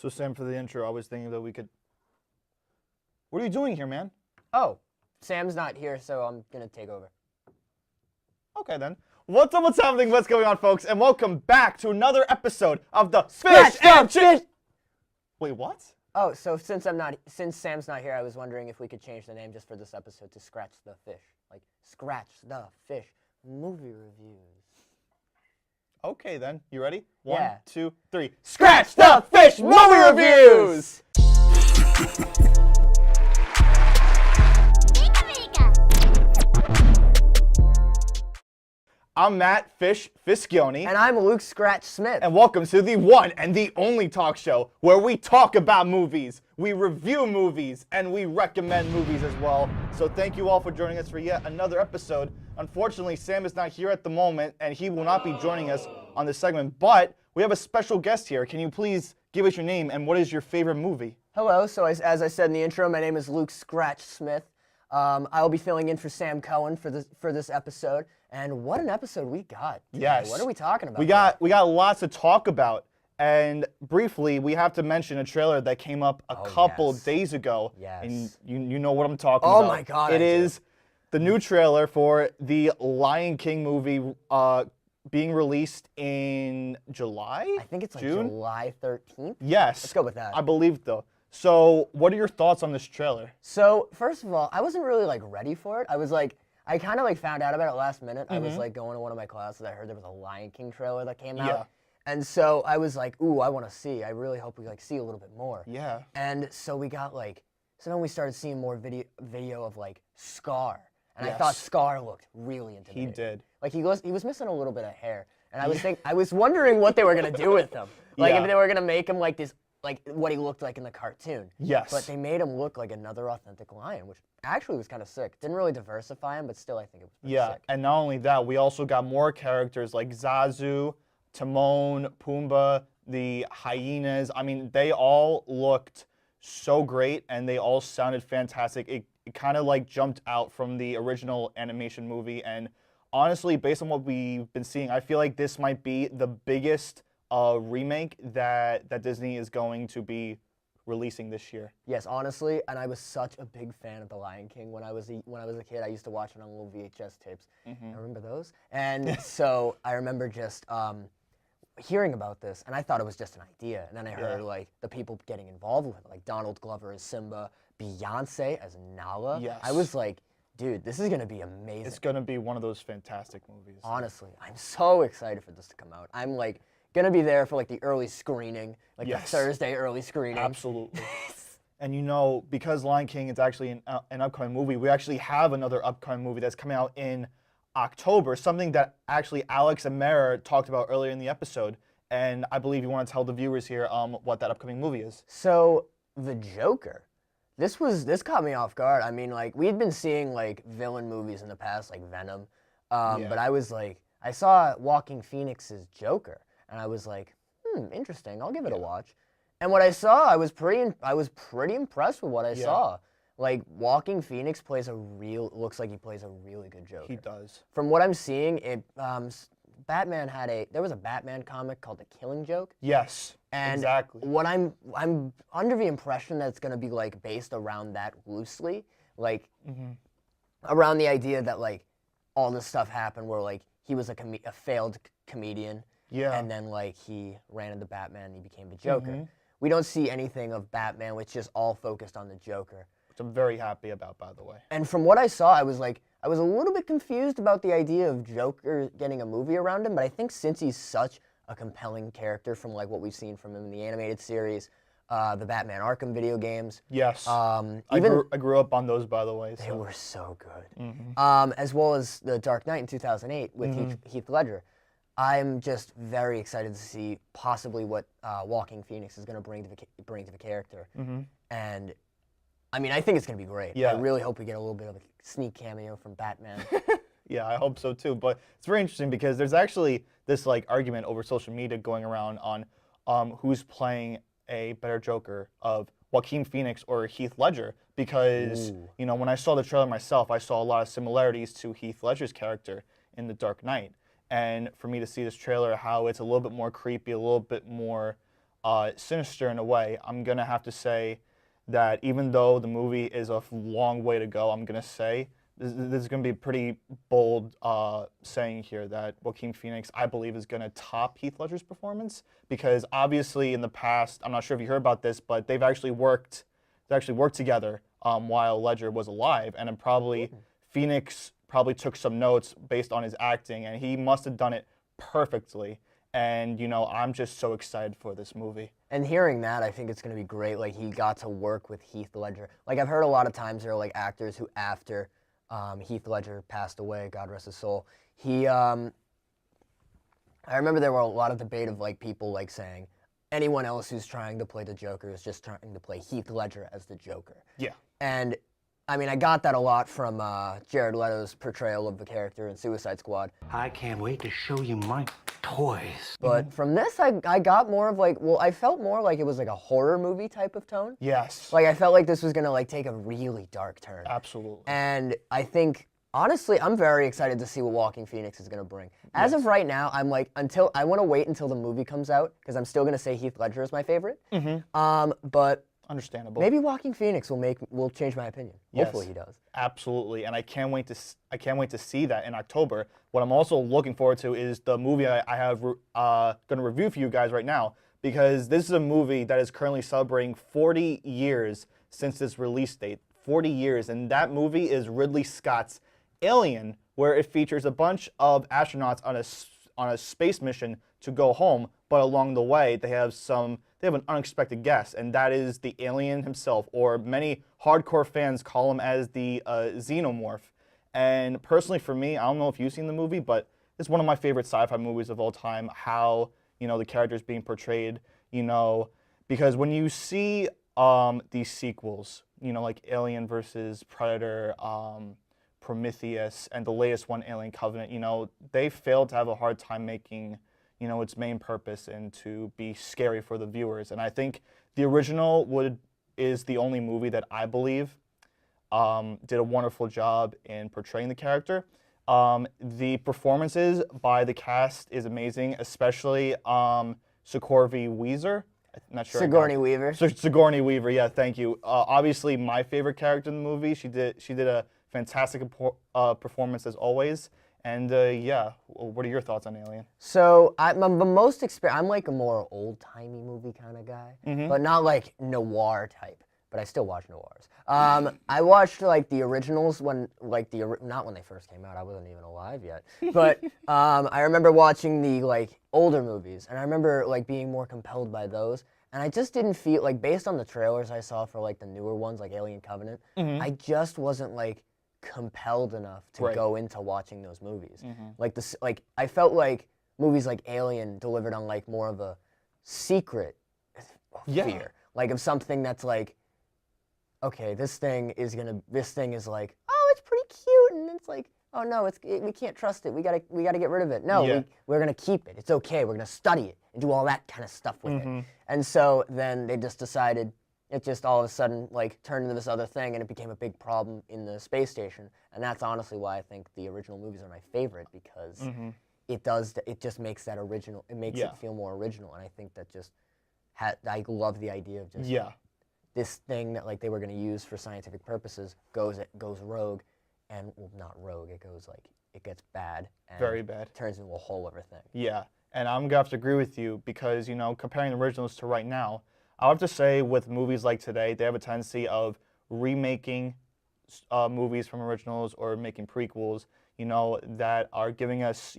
So Sam, for the intro, I was thinking that we could... What are you doing here, man? Oh, Sam's not here, so I'm going to take over. Okay, then. What's up, what's happening, what's going on, folks? And welcome back to another episode of the Scratch Fish and the Chips... Fish! Wait, what? Oh, so since Sam's not here, I was wondering if we could change the name just for this episode to Scratch the Fish. Like, Scratch the Fish movie reviews. Okay, then. You ready? Yeah. 1, 2, 3. Scratch the Fish movie reviews! I'm Matt Fish Fischioni. And I'm Luke Scratch Smith. And welcome to the one and the only talk show where we talk about movies, we review movies, and we recommend movies as well. So thank you all for joining us for yet another episode. Unfortunately, Sam is not here at the moment, and he will not be joining us on this segment, but we have a special guest here. Can you please give us your name and what is your favorite movie? Hello, so as I said in the intro, my name is Luke Scratch Smith. I will be filling in for Sam Cohen for this episode. And what an episode we got today. Yes. What are we talking about? We got lots to talk about. And briefly, we have to mention a trailer that came up a couple days ago. Yes. And you know what I'm talking about. Oh my God, It is the new trailer for the Lion King movie being released in July? I think it's like June? July 13th. Yes. Let's go with that. I believe so. So, what are your thoughts on this trailer? So, first of all, I wasn't really like ready for it. I kind of like found out about it last minute. I was like going to one of my classes. I heard there was a Lion King trailer that came out. Yeah. And so I was like, ooh, I want to see. I really hope we like see a little bit more. Yeah. And so we got like, so then we started seeing more video of like Scar. And I Yes. thought Scar looked really intimidating. He did. Like he was missing a little bit of hair. And I was wondering what they were gonna do with him. Like Yeah. if they were gonna make him like this, like what he looked like in the cartoon. Yes. But they made him look like another authentic lion, which actually was kind of sick. Didn't really diversify him, but still I think it was pretty sick. And not only that, we also got more characters like Zazu, Timon, Pumbaa, the hyenas. I mean, they all looked so great and they all sounded fantastic. It kind of like jumped out from the original animation movie. And honestly, based on what we've been seeing, I feel like this might be the biggest remake that Disney is going to be releasing this year. Yes, honestly, and I was such a big fan of The Lion King when I was a kid. I used to watch it on little VHS tapes. I remember those. And so I remember just hearing about this, and I thought it was just an idea. And then I heard like the people getting involved with it, like Donald Glover as Simba, Beyonce as Nala. Yes. I was like, dude, this is gonna be amazing. It's going to be one of those fantastic movies. Honestly, I'm so excited for this to come out. I'm like gonna be there for like the early screening, like the Thursday early screening. Absolutely. And you know, because Lion King is actually an upcoming movie, we actually have another upcoming movie that's coming out in October, something that actually Alex and Mara talked about earlier in the episode. And I believe you want to tell the viewers here what that upcoming movie is. So, The Joker. This caught me off guard. I mean, like, we'd been seeing, like, villain movies in the past, like Venom. But I was like, I saw Joaquin Phoenix's Joker. And I was like, interesting. I'll give it a watch. And what I saw, I was pretty impressed with what I saw. Like, Joaquin Phoenix looks like he plays a really good Joker. He does. From what I'm seeing, there was a Batman comic called The Killing Joke. Yes, And exactly. what I'm under the impression that it's gonna be like based around that loosely, like around the idea that like all this stuff happened where like he was a failed comedian. Yeah. And then, like, he ran into Batman and he became the Joker. We don't see anything of Batman, which is all focused on the Joker. Which I'm very happy about, by the way. And from what I saw, I was a little bit confused about the idea of Joker getting a movie around him, but I think since he's such a compelling character from, like, what we've seen from him in the animated series, the Batman Arkham video games. Yes. I grew up on those, by the way. They were so good. As well as The Dark Knight in 2008 with Heath Ledger. I'm just very excited to see possibly what Joaquin Phoenix is going to bring to the character. And, I mean, I think it's going to be great. Yeah. I really hope we get a little bit of a sneak cameo from Batman. Yeah, I hope so too. But it's very interesting because there's actually this like argument over social media going around on who's playing a better Joker of Joaquin Phoenix or Heath Ledger. Because, you know, when I saw the trailer myself, I saw a lot of similarities to Heath Ledger's character in The Dark Knight. And for me to see this trailer, how it's a little bit more creepy, a little bit more sinister in a way, I'm going to have to say that even though the movie is a long way to go, I'm going to say this is going to be a pretty bold saying here that Joaquin Phoenix, I believe, is going to top Heath Ledger's performance, because obviously in the past, I'm not sure if you heard about this, but they've actually worked together while Ledger was alive, and Phoenix probably took some notes based on his acting, and he must have done it perfectly. And, I'm just so excited for this movie. And hearing that, I think it's going to be great. Like, he got to work with Heath Ledger. Like, I've heard a lot of times there are, like, actors who, after Heath Ledger passed away, God rest his soul, I remember there were a lot of debate of, like, people, like, saying anyone else who's trying to play the Joker is just trying to play Heath Ledger as the Joker. Yeah. And I mean, I got that a lot from Jared Leto's portrayal of the character in Suicide Squad. I can't wait to show you my toys. But from this, I got more of like, I felt more like it was like a horror movie type of tone. Yes. Like, I felt like this was going to like take a really dark turn. Absolutely. And I think, honestly, I'm very excited to see what Joaquin Phoenix is going to bring. As of right now, I'm like, I want to wait until the movie comes out, because I'm still going to say Heath Ledger is my favorite. But understandable. maybe Joaquin Phoenix will change my opinion. Yes, Hopefully he does. Absolutely, and I can't wait to see that in October. What I'm also looking forward to is the movie I have going to review for you guys right now, because this is a movie that is currently celebrating 40 years since its release date. 40 years, and that movie is Ridley Scott's Alien, where it features a bunch of astronauts on a space mission to go home, but along the way they have an unexpected guest, and that is the alien himself, or many hardcore fans call him as the xenomorph. And personally for me, I don't know if you've seen the movie, but it's one of my favorite sci-fi movies of all time, how, the character's being portrayed, because when you see these sequels, like Alien versus Predator, Prometheus, and the latest one, Alien Covenant, they failed to have a hard time making its main purpose and to be scary for the viewers. And I think the original is the only movie that I believe did a wonderful job in portraying the character. The performances by the cast is amazing, especially Sigourney Weaver. I'm not sure. Sigourney Weaver. Sigourney Weaver, yeah, thank you. Obviously, my favorite character in the movie. She did a fantastic performance as always. And yeah, what are your thoughts on Alien? So I'm the most I'm like a more old-timey movie kind of guy, but not like noir type. But I still watch noirs. I watched like the originals not when they first came out. I wasn't even alive yet. But I remember watching the like older movies, and I remember like being more compelled by those. And I just didn't feel like, based on the trailers I saw for like the newer ones, like Alien Covenant, I just wasn't like compelled enough to go into watching those movies. Like I felt like movies like Alien delivered on like more of a secret fear, like of something that's like, okay, this thing is like, oh, it's pretty cute, and it's like, oh no, we can't trust it. We gotta get rid of it. No, we're gonna keep it. It's okay. We're gonna study it and do all that kind of stuff with it. And so then they just decided. It just all of a sudden like turned into this other thing, and it became a big problem in the space station. And that's honestly why I think the original movies are my favorite, because it just makes that original. It makes it feel more original, and I think that just I love the idea of just this thing that like they were going to use for scientific purposes goes rogue, and well, not rogue. It goes like it gets bad. And very bad. Turns into a whole other thing. Yeah, and I'm gonna have to agree with you, because comparing the originals to right now, I'll have to say with movies like today, they have a tendency of remaking movies from originals or making prequels, that are giving us,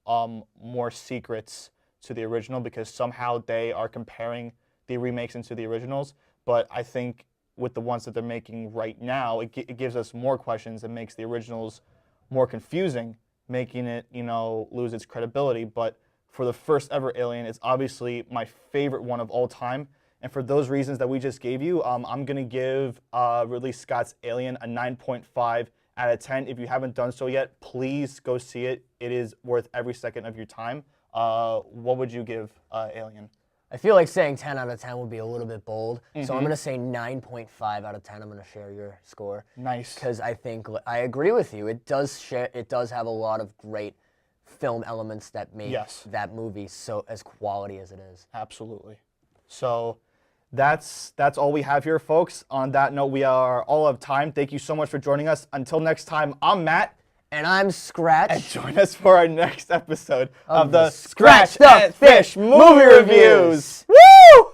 more secrets to the original, because somehow they are comparing the remakes into the originals. But I think with the ones that they're making right now, it gives us more questions and makes the originals more confusing, making it, lose its credibility. But for the first ever Alien, it's obviously my favorite one of all time. And for those reasons that we just gave you, I'm going to give Ridley Scott's Alien a 9.5 out of 10. If you haven't done so yet, please go see it. It is worth every second of your time. What would you give Alien? I feel like saying 10 out of 10 would be a little bit bold, so I'm going to say 9.5 out of 10. I'm going to share your score. Nice. Because I think, I agree with you. It does have a lot of great film elements that make that movie so as quality as it is. Absolutely. So that's all we have here, folks. On that note, we are all of time. Thank you so much for joining us. Until next time, I'm Matt. And I'm Scratch. And join us for our next episode of the Scratch Scratch and Fish movie reviews. Woo!